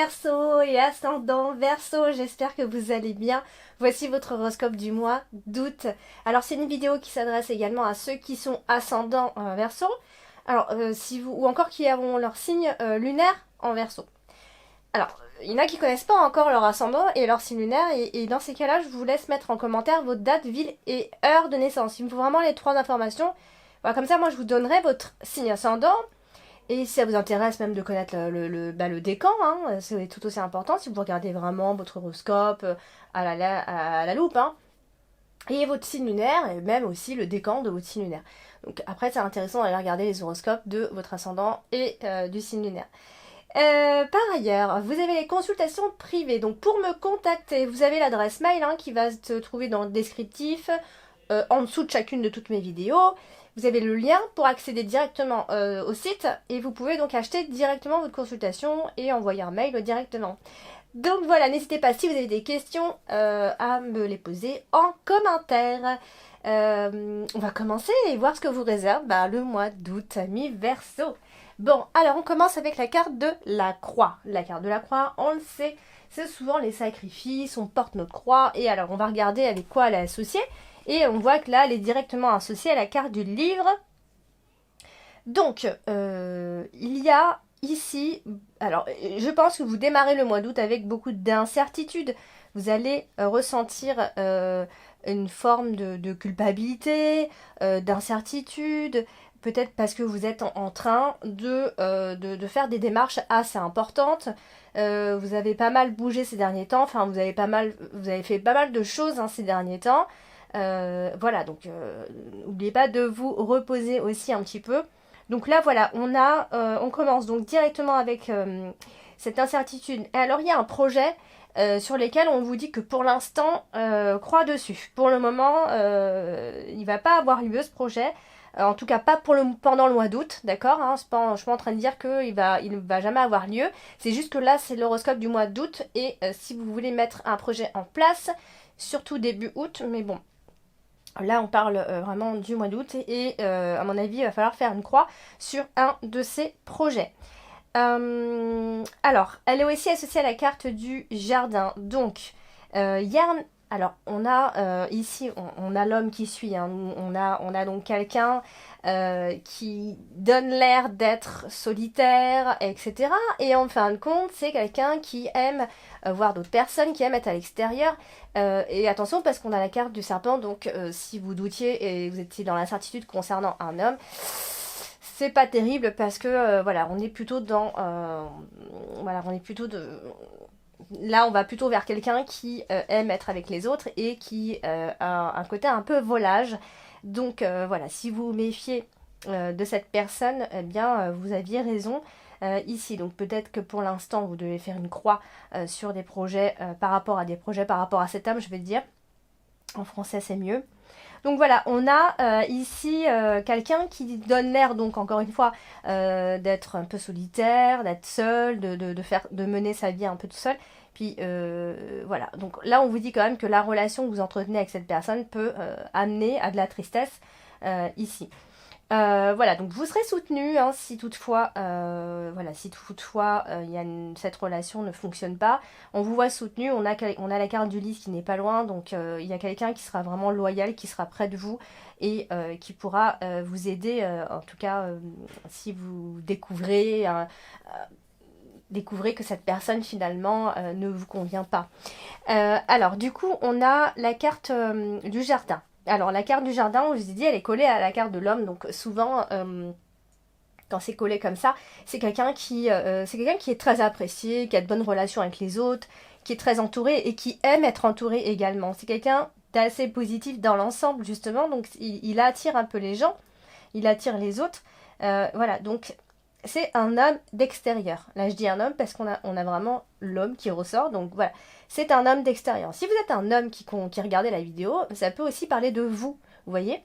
Verseau et ascendant Verseau, j'espère que vous allez bien. Voici votre horoscope du mois d'août. Alors c'est une vidéo qui s'adresse également à ceux qui sont ascendants Verseau. Alors si vous ou encore qui ont leur signe lunaire en Verseau. Alors il y en a qui connaissent pas encore leur ascendant et leur signe lunaire et dans ces cas-là, je vous laisse mettre en commentaire votre date, ville et heure de naissance. Il me faut vraiment les 3 informations. Voilà, comme ça moi je vous donnerai votre signe ascendant. Et si ça vous intéresse même de connaître le décan, hein, c'est tout aussi important si vous regardez vraiment votre horoscope à la loupe. Hein, et votre signe lunaire, et même aussi le décan de votre signe lunaire. Donc après, c'est intéressant d'aller regarder les horoscopes de votre ascendant et du signe lunaire. Par ailleurs, vous avez les consultations privées. Donc pour me contacter, vous avez l'adresse mail qui va se trouver dans le descriptif, en dessous de chacune de toutes mes vidéos. Vous avez le lien pour accéder directement au site et vous pouvez donc acheter directement votre consultation et envoyer un mail directement. Donc voilà, n'hésitez pas si vous avez des questions à me les poser en commentaire. On va commencer et voir ce que vous réserve le mois d'août, amis Verseau. Bon, alors on commence avec la carte de la croix. La carte de la croix, on le sait, c'est souvent les sacrifices, on porte notre croix et alors on va regarder avec quoi elle est associée. Et on voit que là, elle est directement associée à la carte du livre. Donc, il y a ici... Alors, je pense que vous démarrez le mois d'août avec beaucoup d'incertitudes. Vous allez ressentir une forme de culpabilité, d'incertitude. Peut-être parce que vous êtes en train de faire des démarches assez importantes. Vous avez pas mal bougé ces derniers temps. Enfin, vous avez fait pas mal de choses ces derniers temps. Voilà, donc n'oubliez pas de vous reposer aussi un petit peu. Donc là, voilà, on commence donc directement avec cette incertitude. Et alors, il y a un projet sur lequel on vous dit que pour l'instant, croix dessus. Pour le moment, il ne va pas avoir lieu ce projet. En tout cas, pas pendant le mois d'août, d'accord, hein, je ne suis pas en train de dire qu'il ne va jamais avoir lieu. C'est juste que là, c'est l'horoscope du mois d'août. Et si vous voulez mettre un projet en place, surtout début août, mais bon, là, on parle vraiment du mois d'août et à mon avis, il va falloir faire une croix sur un de ces projets. Alors, elle est aussi associée à la carte du jardin. Donc, alors, on a ici, on a l'homme qui suit. Hein. On a donc quelqu'un qui donne l'air d'être solitaire, etc. Et en fin de compte, c'est quelqu'un qui aime voir d'autres personnes, qui aime être à l'extérieur. Et attention, parce qu'on a la carte du serpent, donc si vous doutiez et vous étiez dans l'incertitude concernant un homme, c'est pas terrible parce que voilà, on est plutôt dans... voilà, on est plutôt de... Là, on va plutôt vers quelqu'un qui aime être avec les autres et qui a un côté un peu volage. Donc voilà, si vous vous méfiez de cette personne, eh bien, vous aviez raison ici. Donc peut-être que pour l'instant, vous devez faire une croix sur des projets, par rapport à cet homme, je vais dire. En français, c'est mieux. Donc voilà, on a ici quelqu'un qui donne l'air, donc encore une fois, d'être un peu solitaire, d'être seul, de mener sa vie un peu tout seul. Puis voilà, donc là on vous dit quand même que la relation que vous entretenez avec cette personne peut amener à de la tristesse ici. Voilà, donc vous serez soutenu si toutefois, cette relation ne fonctionne pas. On vous voit soutenu, on a la carte du livre qui n'est pas loin, donc il y a quelqu'un qui sera vraiment loyal, qui sera près de vous et qui pourra vous aider, en tout cas si vous découvrez que cette personne finalement ne vous convient pas. Alors du coup, on a la carte du jardin. Alors la carte du jardin, je vous ai dit, elle est collée à la carte de l'homme, donc souvent quand c'est collé comme ça, c'est quelqu'un qui est très apprécié, qui a de bonnes relations avec les autres, qui est très entouré et qui aime être entouré également. C'est quelqu'un d'assez positif dans l'ensemble justement, donc il attire un peu les gens, il attire les autres, voilà, donc c'est un homme d'extérieur. Là je dis un homme parce qu'on a vraiment l'homme qui ressort, donc voilà. C'est un homme d'extérieur. Si vous êtes un homme qui regardait la vidéo, ça peut aussi parler de vous, vous voyez.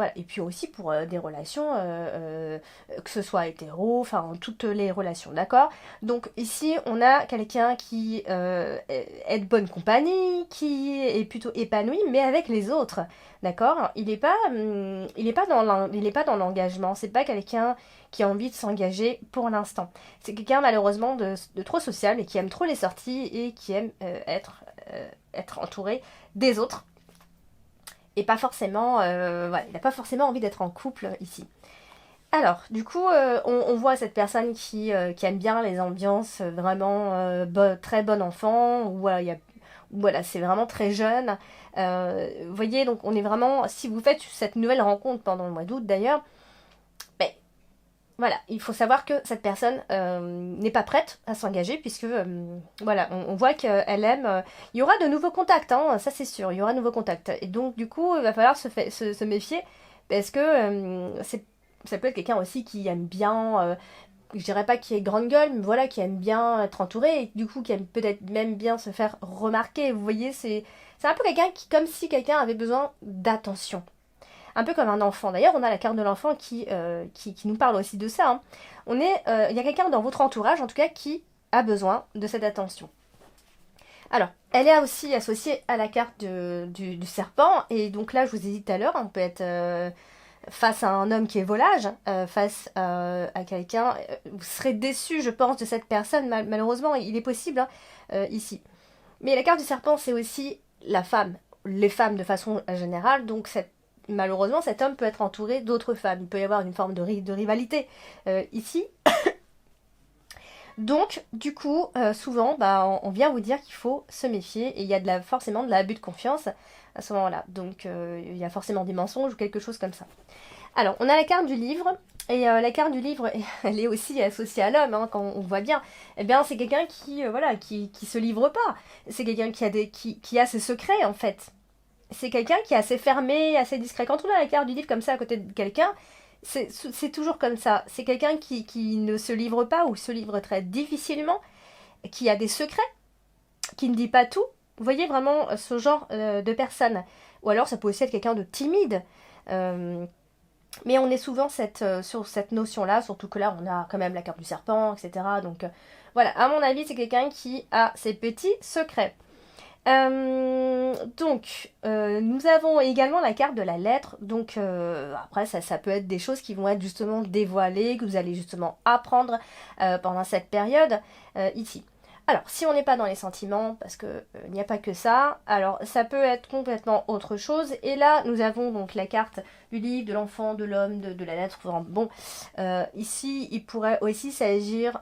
voilà. Et puis aussi pour des relations, que ce soit hétéro, enfin toutes les relations, d'accord? Donc ici, on a quelqu'un qui est de bonne compagnie, qui est plutôt épanoui, mais avec les autres, d'accord? Il est pas dans l'engagement, c'est pas quelqu'un qui a envie de s'engager pour l'instant. C'est quelqu'un malheureusement de trop social et qui aime trop les sorties et qui aime être entouré des autres et pas forcément, voilà, il n'a pas forcément envie d'être en couple ici. Alors, du coup, on voit cette personne qui aime bien les ambiances vraiment très bon enfant, où voilà, c'est vraiment très jeune. Vous voyez, donc on est vraiment, si vous faites cette nouvelle rencontre pendant le mois d'août d'ailleurs, ben, voilà, il faut savoir que cette personne n'est pas prête à s'engager puisque voilà, on voit qu'elle aime. Il y aura de nouveaux contacts, hein, ça c'est sûr, il y aura de nouveaux contacts. Et donc du coup, il va falloir se méfier parce que ça peut être quelqu'un aussi qui aime bien, je dirais pas qui est grande gueule, mais voilà, qui aime bien être entouré et du coup qui aime peut-être même bien se faire remarquer. Vous voyez, c'est un peu quelqu'un qui, comme si quelqu'un avait besoin d'attention. Un peu comme un enfant. D'ailleurs, on a la carte de l'enfant qui nous parle aussi de ça, hein. Il y a quelqu'un dans votre entourage, en tout cas, qui a besoin de cette attention. Alors, elle est aussi associée à la carte du serpent. Et donc là, je vous ai dit tout à l'heure, on peut être face à un homme qui est volage, face à quelqu'un. Vous serez déçu, je pense, de cette personne. Malheureusement, il est possible, hein, ici. Mais la carte du serpent, c'est aussi la femme. Les femmes de façon générale. Donc, malheureusement, cet homme peut être entouré d'autres femmes. Il peut y avoir une forme de rivalité ici. Donc, du coup, souvent, bah, on vient vous dire qu'il faut se méfier et il y a forcément de l'abus de confiance à ce moment-là. Donc, il y a forcément des mensonges ou quelque chose comme ça. Alors, on a la carte du livre. Et la carte du livre, elle est aussi associée à l'homme, hein, quand on voit bien. Eh bien, c'est quelqu'un voilà, qui se livre pas. C'est quelqu'un qui a ses secrets, en fait. C'est quelqu'un qui est assez fermé, assez discret. Quand on a la carte du livre comme ça à côté de quelqu'un, c'est toujours comme ça. C'est quelqu'un qui ne se livre pas ou se livre très difficilement, qui a des secrets, qui ne dit pas tout. Vous voyez vraiment ce genre de personne. Ou alors ça peut aussi être quelqu'un de timide. Mais on est souvent sur cette notion-là, surtout que là on a quand même la carte du serpent, etc. Donc voilà, à mon avis c'est quelqu'un qui a ses petits secrets. Nous avons également la carte de la lettre. Donc, après, ça peut être des choses qui vont être justement dévoilées, que vous allez justement apprendre pendant cette période ici. Alors, si on n'est pas dans les sentiments, parce que il n'y a pas que ça, alors ça peut être complètement autre chose. Et là, nous avons donc la carte du livre, de l'enfant, de l'homme, de la lettre. Bon, ici, il pourrait aussi s'agir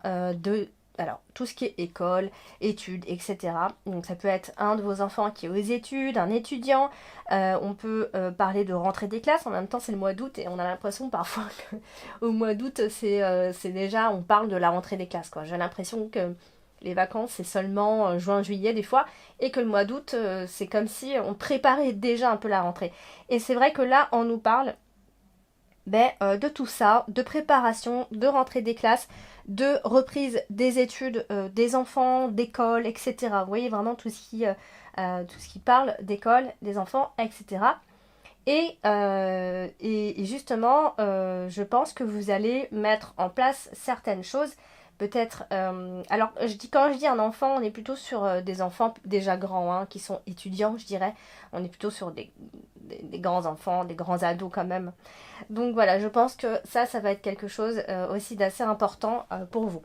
alors, tout ce qui est école, études, etc. Donc ça peut être un de vos enfants qui est aux études, un étudiant. On peut parler de rentrée des classes. En même temps, c'est le mois d'août et on a l'impression parfois qu'au mois d'août, c'est déjà, on parle de la rentrée des classes, quoi. J'ai l'impression que les vacances, c'est seulement juin, juillet des fois, et que le mois d'août, c'est comme si on préparait déjà un peu la rentrée. Et c'est vrai que là, on nous parle de tout ça, de préparation, de rentrée des classes, de reprise des études des enfants, d'école, etc. Vous voyez vraiment tout ce qui parle d'école, des enfants, etc. Et justement, je pense que vous allez mettre en place certaines choses. Peut-être. Alors, quand je dis un enfant, on est plutôt sur des enfants déjà grands, hein, qui sont étudiants, je dirais. On est plutôt sur des grands enfants, des grands ados quand même. Donc voilà, je pense que ça va être quelque chose aussi d'assez important pour vous.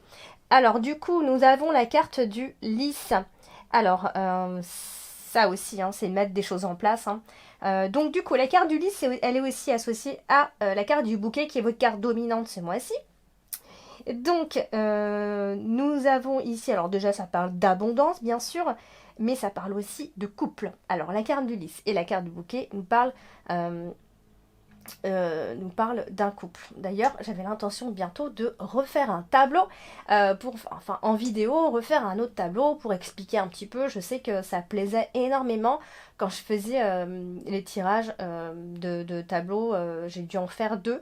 Alors, du coup, nous avons la carte du lys. Alors, ça aussi, hein, c'est mettre des choses en place, hein. Donc du coup, la carte du lys, elle est aussi associée à la carte du bouquet, qui est votre carte dominante ce mois-ci. Donc, nous avons ici, alors déjà, ça parle d'abondance, bien sûr, mais ça parle aussi de couple. Alors, la carte du lys et la carte du bouquet nous parle d'un couple. D'ailleurs, j'avais l'intention bientôt de refaire un tableau en vidéo, refaire un autre tableau pour expliquer un petit peu. Je sais que ça plaisait énormément quand je faisais les tirages de tableaux. J'ai dû en faire 2,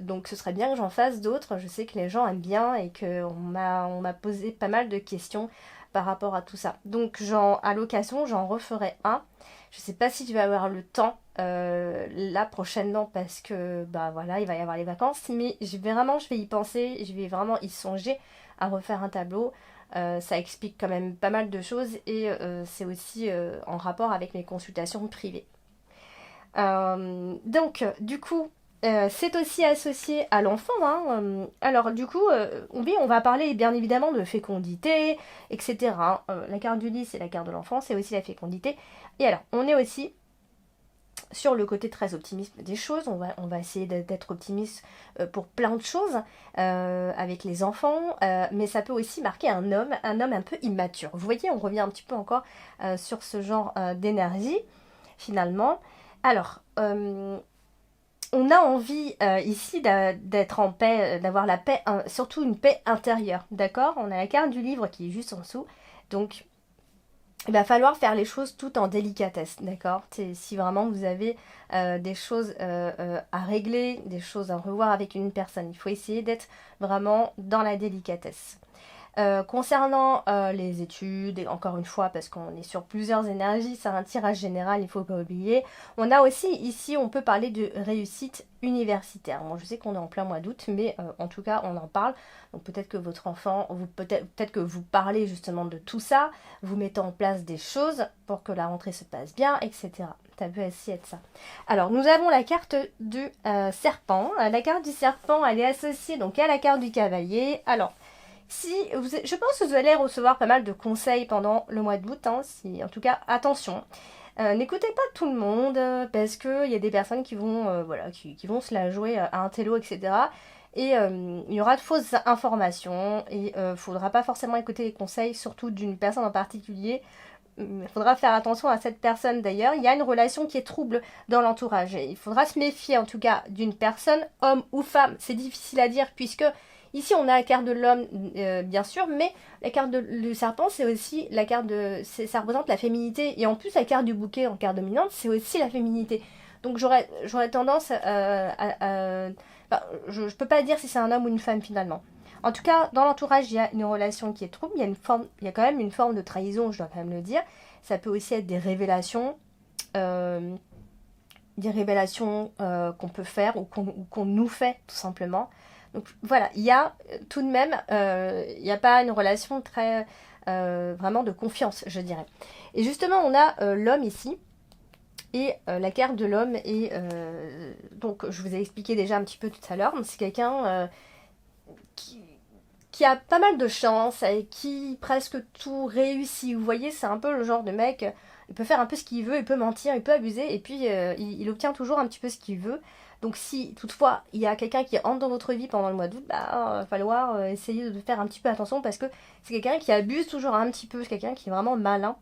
donc ce serait bien que j'en fasse d'autres. Je sais que les gens aiment bien et qu'on m'a posé pas mal de questions par rapport à tout ça. Donc à l'occasion, j'en referai un. Je sais pas si tu vas avoir le temps là prochainement parce que bah voilà, il va y avoir les vacances, mais je vais y penser, je vais vraiment y songer à refaire un tableau. Ça explique quand même pas mal de choses et c'est aussi en rapport avec mes consultations privées. Donc, du coup, c'est aussi associé à l'enfant, hein. Alors, du coup, oui, on va parler bien évidemment de fécondité, etc. La carte du 10, c'est la carte de l'enfant, c'est aussi la fécondité. Et alors, on est aussi sur le côté très optimiste des choses. On va essayer d'être optimiste pour plein de choses avec les enfants, mais ça peut aussi marquer un homme un peu immature. Vous voyez, on revient un petit peu encore sur ce genre d'énergie, finalement. Alors, on a envie ici d'être en paix, d'avoir la paix, surtout une paix intérieure, d'accord? On a la carte du livre qui est juste en dessous, donc il va falloir faire les choses tout en délicatesse, d'accord? Si vraiment vous avez des choses à régler, des choses à revoir avec une personne, il faut essayer d'être vraiment dans la délicatesse. Concernant les études, et encore une fois, parce qu'on est sur plusieurs énergies, c'est un tirage général, il ne faut pas oublier. On a aussi, ici, on peut parler de réussite universitaire. Bon, je sais qu'on est en plein mois d'août, mais en tout cas, on en parle. Donc peut-être que votre enfant, peut-être que vous parlez justement de tout ça, vous mettez en place des choses pour que la rentrée se passe bien, etc. Ça peut aussi être ça. Alors, nous avons la carte du serpent. La carte du serpent, elle est associée donc à la carte du cavalier. Alors, je pense que vous allez recevoir pas mal de conseils pendant le mois d'août, hein, en tout cas, attention. N'écoutez pas tout le monde parce qu'il y a des personnes qui vont, voilà, qui vont se la jouer à un télo, etc. Et il y aura de fausses informations et il ne faudra pas forcément écouter les conseils, surtout d'une personne en particulier. Il faudra faire attention à cette personne d'ailleurs. Il y a une relation qui est trouble dans l'entourage. Il faudra se méfier en tout cas d'une personne, homme ou femme. C'est difficile à dire puisque ici, on a la carte de l'homme, bien sûr, mais la carte du serpent, c'est aussi la carte ça représente la féminité. Et en plus, la carte du bouquet en carte dominante, c'est aussi la féminité. Donc j'aurais tendance enfin, je ne peux pas dire si c'est un homme ou une femme finalement. En tout cas, dans l'entourage, il y a une relation qui est trouble, il y a quand même une forme de trahison, je dois quand même le dire. Ça peut aussi être euh, des révélations qu'on peut faire ou qu'on nous fait tout simplement. Donc voilà, il y a tout de même, il n'y a pas une relation très vraiment de confiance, je dirais. Et justement, on a l'homme ici. Et la carte de l'homme est, donc je vous ai expliqué déjà un petit peu tout à l'heure, c'est quelqu'un qui, qui a pas mal de chance et qui presque tout réussit. Vous voyez, c'est un peu le genre de mec, il peut faire un peu ce qu'il veut, il peut mentir, il peut abuser, et puis il obtient toujours un petit peu ce qu'il veut. Donc si toutefois il y a quelqu'un qui entre dans votre vie pendant le mois d'août, bah il va falloir essayer de faire un petit peu attention parce que c'est quelqu'un qui abuse toujours un petit peu, c'est quelqu'un qui est vraiment malin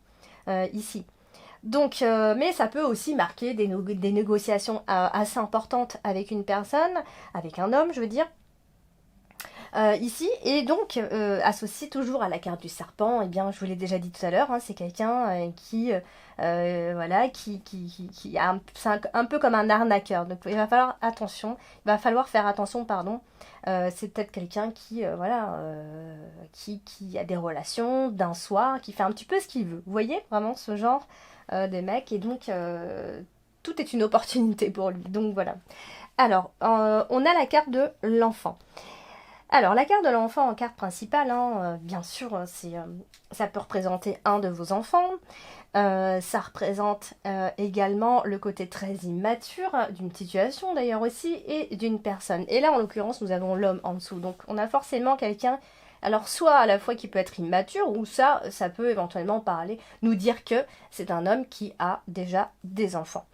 ici. Donc, mais ça peut aussi marquer des négociations assez importantes avec une personne, avec un homme, je veux dire, ici. Et donc, associé toujours à la carte du serpent, eh bien, je vous l'ai déjà dit tout à l'heure, hein, c'est quelqu'un voilà, qui a c'est un peu comme un arnaqueur. Donc, il va falloir attention, il va falloir faire attention, pardon. C'est peut-être quelqu'un voilà, qui a des relations d'un soir, qui fait un petit peu ce qu'il veut. Vous voyez, vraiment ce genre des mecs. Et donc, tout est une opportunité pour lui. Donc, voilà. Alors, on a la carte de l'enfant. Alors, la carte de l'enfant en carte principale, hein, bien sûr, ça peut représenter un de vos enfants. Ça représente également le côté très immature d'une situation d'ailleurs aussi et d'une personne. Et là, en l'occurrence, nous avons l'homme en dessous. Donc, on a forcément quelqu'un, alors soit à la fois qui peut être immature ou ça peut éventuellement nous dire que c'est un homme qui a déjà des enfants.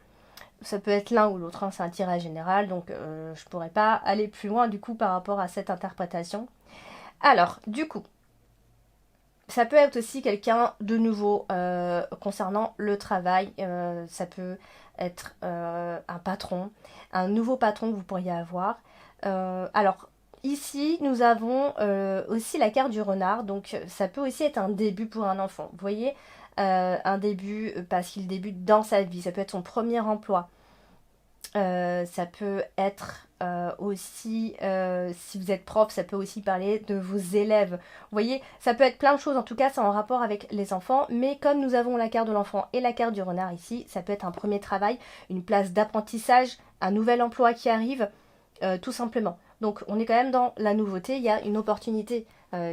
Ça peut être l'un ou l'autre, hein, c'est un tirage général, donc je pourrais pas aller plus loin du coup par rapport à cette interprétation. Alors, du coup, ça peut être aussi quelqu'un de nouveau concernant le travail. Ça peut être un patron, un nouveau patron que vous pourriez avoir. Alors, ici, nous avons aussi la carte du renard. Donc, ça peut aussi être un début pour un enfant. Vous voyez, un début parce qu'il débute dans sa vie. Ça peut être son premier emploi. Ça peut être aussi, si vous êtes prof, ça peut aussi parler de vos élèves. Vous voyez, ça peut être plein de choses. En tout cas, c'est en rapport avec les enfants. Mais comme nous avons la carte de l'enfant et la carte du renard ici, ça peut être un premier travail, une place d'apprentissage, un nouvel emploi qui arrive, tout simplement. Donc, on est quand même dans la nouveauté. Il y a une opportunité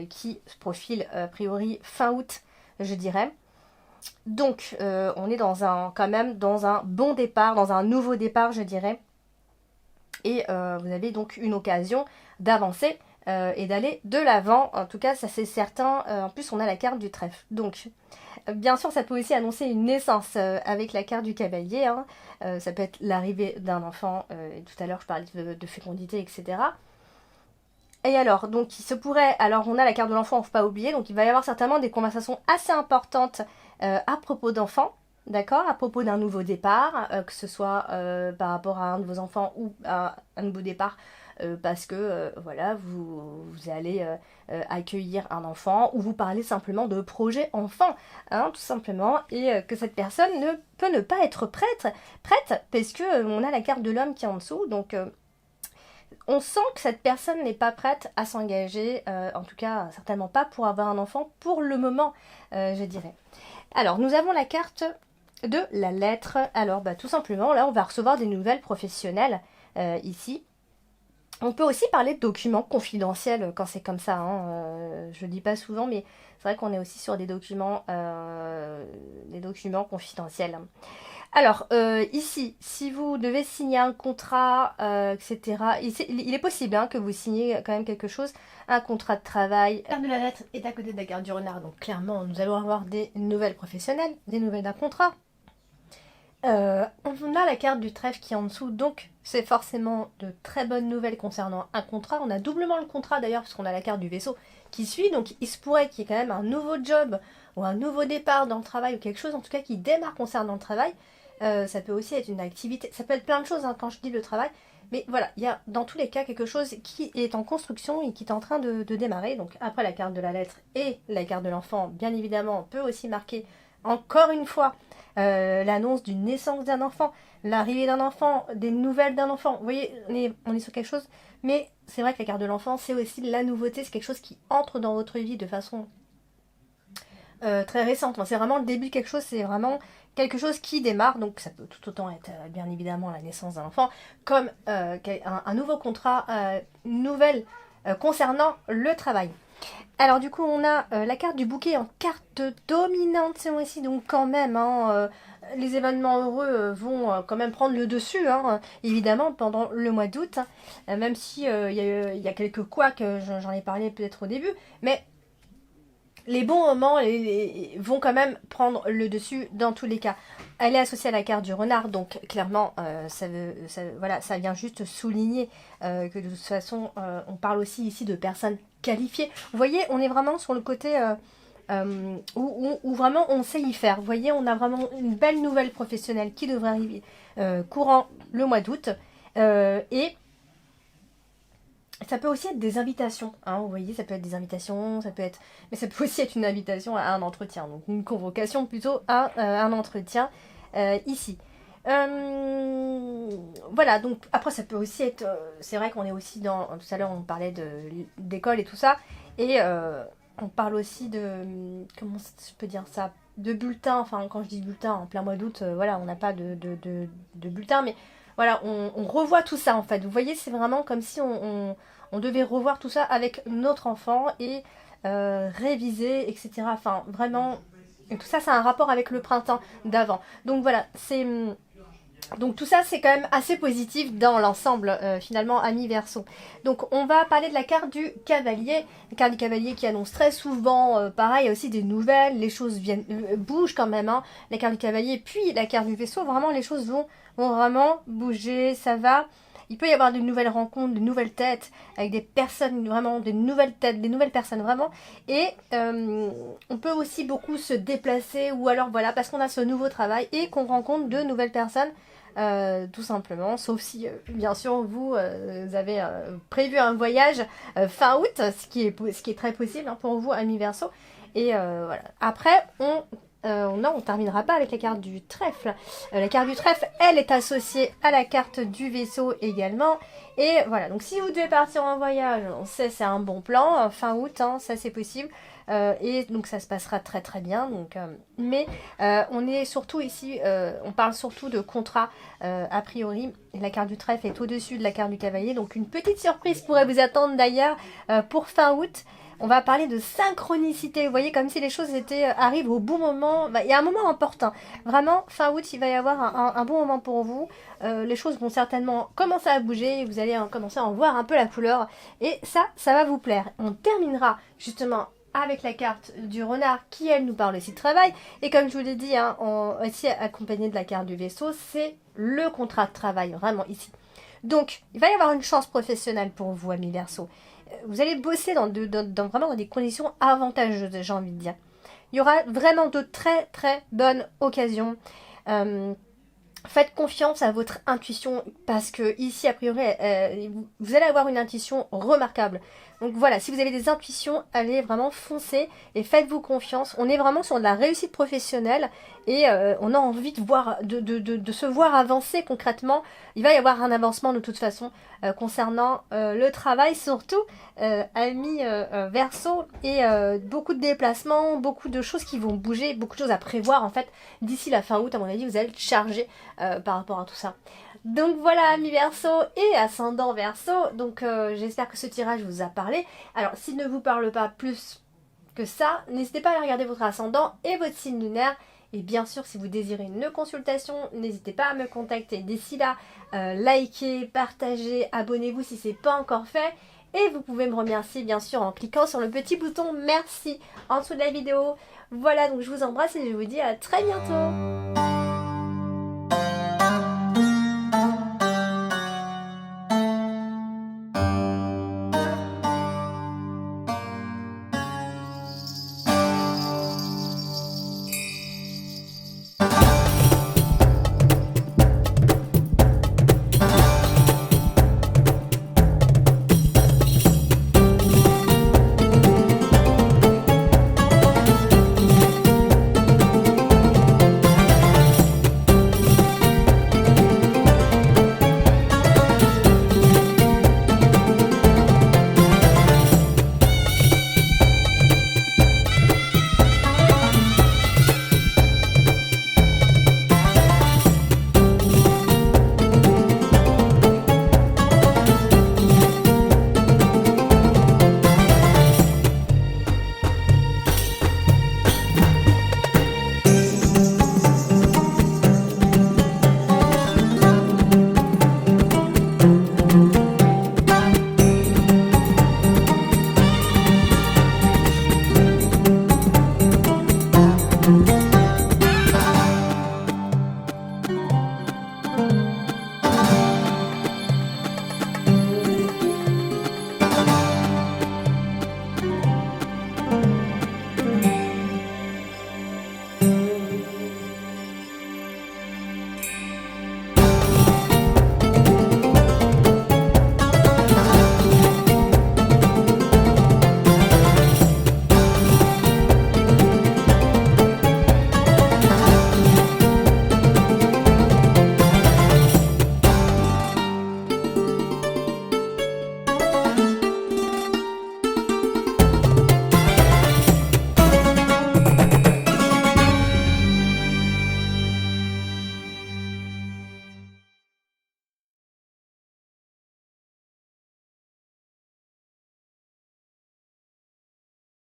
qui se profile, a priori, fin août, je dirais. Donc, on est quand même dans un bon départ, dans un nouveau départ, je dirais. Et vous avez donc une occasion d'avancer et d'aller de l'avant. En tout cas, ça c'est certain. En plus, on a la carte du trèfle. Donc, bien sûr, ça peut aussi annoncer une naissance avec la carte du cavalier. Hein. Ça peut être l'arrivée d'un enfant. Tout à l'heure, je parlais de fécondité, etc. Et alors, donc il se pourrait, alors on a la carte de l'enfant, il ne faut pas oublier, donc il va y avoir certainement des conversations assez importantes à propos d'enfants, d'accord, à propos d'un nouveau départ, que ce soit par rapport à un de vos enfants ou à un nouveau départ parce que voilà, vous allez accueillir un enfant ou vous parlez simplement de projet enfant, hein, tout simplement, et que cette personne ne peut ne pas être prête parce que on a la carte de l'homme qui est en dessous, donc on sent que cette personne n'est pas prête à s'engager, en tout cas certainement pas pour avoir un enfant pour le moment, je dirais. Alors, nous avons la carte de la lettre. Alors, bah, tout simplement, là, on va recevoir des nouvelles professionnelles ici. On peut aussi parler de documents confidentiels quand c'est comme ça. Hein. Je le dis pas souvent, mais c'est vrai qu'on est aussi sur des documents confidentiels. Alors, ici, si vous devez signer un contrat, etc., il est possible hein, que vous signiez quand même quelque chose, un contrat de travail. La carte de la lettre est à côté de la carte du renard, donc clairement, nous allons avoir des nouvelles professionnelles, des nouvelles d'un contrat. On a la carte du trèfle qui est en dessous, donc c'est forcément de très bonnes nouvelles concernant un contrat. On a doublement le contrat d'ailleurs, parce qu'on a la carte du vaisseau qui suit, donc il se pourrait qu'il y ait quand même un nouveau job ou un nouveau départ dans le travail ou quelque chose en tout cas qui démarre concernant le travail. Ça peut aussi être une activité, ça peut être plein de choses hein, quand je dis le travail, mais voilà, il y a dans tous les cas quelque chose qui est en construction et qui est en train de démarrer. Donc après la carte de la lettre et la carte de l'enfant, bien évidemment, on peut aussi marquer encore une fois l'annonce d'une naissance d'un enfant, l'arrivée d'un enfant, des nouvelles d'un enfant. Vous voyez, on est sur quelque chose, mais c'est vrai que la carte de l'enfant, c'est aussi la nouveauté, c'est quelque chose qui entre dans votre vie de façon très récente. Enfin, c'est vraiment le début de quelque chose, c'est vraiment quelque chose qui démarre, donc ça peut tout autant être bien évidemment la naissance d'un enfant, comme un nouveau contrat, une nouvelle concernant le travail. Alors du coup on a la carte du bouquet en carte dominante ce mois-ci, donc quand même hein, les événements heureux vont quand même prendre le dessus, hein, évidemment pendant le mois d'août, hein, même si il y a quelques couacs, j'en ai parlé peut-être au début, mais les bons moments vont quand même prendre le dessus dans tous les cas. Elle est associée à la carte du renard, donc clairement, voilà, ça vient juste souligner que de toute façon, on parle aussi ici de personnes qualifiées. Vous voyez, on est vraiment sur le côté où vraiment on sait y faire. Vous voyez, on a vraiment une belle nouvelle professionnelle qui devrait arriver courant le mois d'août. Et ça peut aussi être des invitations, hein, vous voyez, ça peut être des invitations, mais ça peut aussi être une invitation à un entretien, donc une convocation plutôt à un entretien ici. Voilà, donc après ça peut aussi être, c'est vrai qu'on est aussi dans, tout à l'heure on parlait d'école et tout ça, et on parle aussi de, comment je peux dire ça, de bulletins, enfin quand je dis bulletin en plein mois d'août, voilà, on n'a pas de bulletin, mais voilà, on revoit tout ça en fait. Vous voyez, c'est vraiment comme si on devait revoir tout ça avec notre enfant et réviser, etc. Enfin, vraiment, et tout ça, c'est un rapport avec le printemps d'avant. Donc voilà, donc tout ça, c'est quand même assez positif dans l'ensemble, finalement, amis Verseau. Donc on va parler de la carte du cavalier. La carte du cavalier qui annonce très souvent, pareil, il y a aussi des nouvelles, les choses bougent quand même. Hein. La carte du cavalier, puis la carte du vaisseau, vraiment, les choses vont vraiment bouger, ça va. Il peut y avoir de nouvelles rencontres, de nouvelles têtes, avec des personnes, vraiment, des nouvelles têtes, des nouvelles personnes, vraiment. Et on peut aussi beaucoup se déplacer, ou alors, voilà, parce qu'on a ce nouveau travail et qu'on rencontre de nouvelles personnes, tout simplement. Sauf si, bien sûr, vous avez prévu un voyage fin août, ce qui est très possible hein, pour vous, amis Verseau. Et voilà. Après, non, on ne terminera pas avec la carte du trèfle. La carte du trèfle, elle est associée à la carte du vaisseau également. Et voilà, donc si vous devez partir en voyage, on sait c'est un bon plan, fin août, hein, ça c'est possible. Et donc ça se passera très très bien. Donc, mais on est surtout ici, on parle surtout de contrat a priori. Et la carte du trèfle est au-dessus de la carte du cavalier. Donc une petite surprise pourrait vous attendre d'ailleurs pour fin août. On va parler de synchronicité. Vous voyez, comme si les choses arrivent au bon moment. Il y a un moment important. Vraiment, fin août, il va y avoir un bon moment pour vous. Les choses vont certainement commencer à bouger. Vous allez commencer à en voir un peu la couleur. Et ça va vous plaire. On terminera justement avec la carte du renard qui, elle, nous parle aussi de travail. Et comme je vous l'ai dit, hein, aussi accompagné de la carte du vaisseau, c'est le contrat de travail, vraiment ici. Donc, il va y avoir une chance professionnelle pour vous, amis Verseau. Vous allez bosser vraiment dans des conditions avantageuses, j'ai envie de dire. Il y aura vraiment de très très bonnes occasions. Faites confiance à votre intuition parce que ici, a priori, vous allez avoir une intuition remarquable. Donc voilà, si vous avez des intuitions, allez vraiment foncer et faites-vous confiance. On est vraiment sur de la réussite professionnelle et on a envie de se voir avancer concrètement. Il va y avoir un avancement de toute façon concernant le travail, surtout amis Verseau, et beaucoup de déplacements, beaucoup de choses qui vont bouger, beaucoup de choses à prévoir en fait. D'ici la fin août, à mon avis, vous allez être chargé par rapport à tout ça. Donc voilà, amis Verseau et ascendant Verseau, donc j'espère que ce tirage vous a parlé. Alors s'il ne vous parle pas plus que ça, n'hésitez pas à regarder votre ascendant et votre signe lunaire. Et bien sûr, si vous désirez une consultation, n'hésitez pas à me contacter. D'ici là, likez, partagez, abonnez-vous si ce n'est pas encore fait. Et vous pouvez me remercier bien sûr en cliquant sur le petit bouton merci en dessous de la vidéo. Voilà, donc je vous embrasse et je vous dis à très bientôt.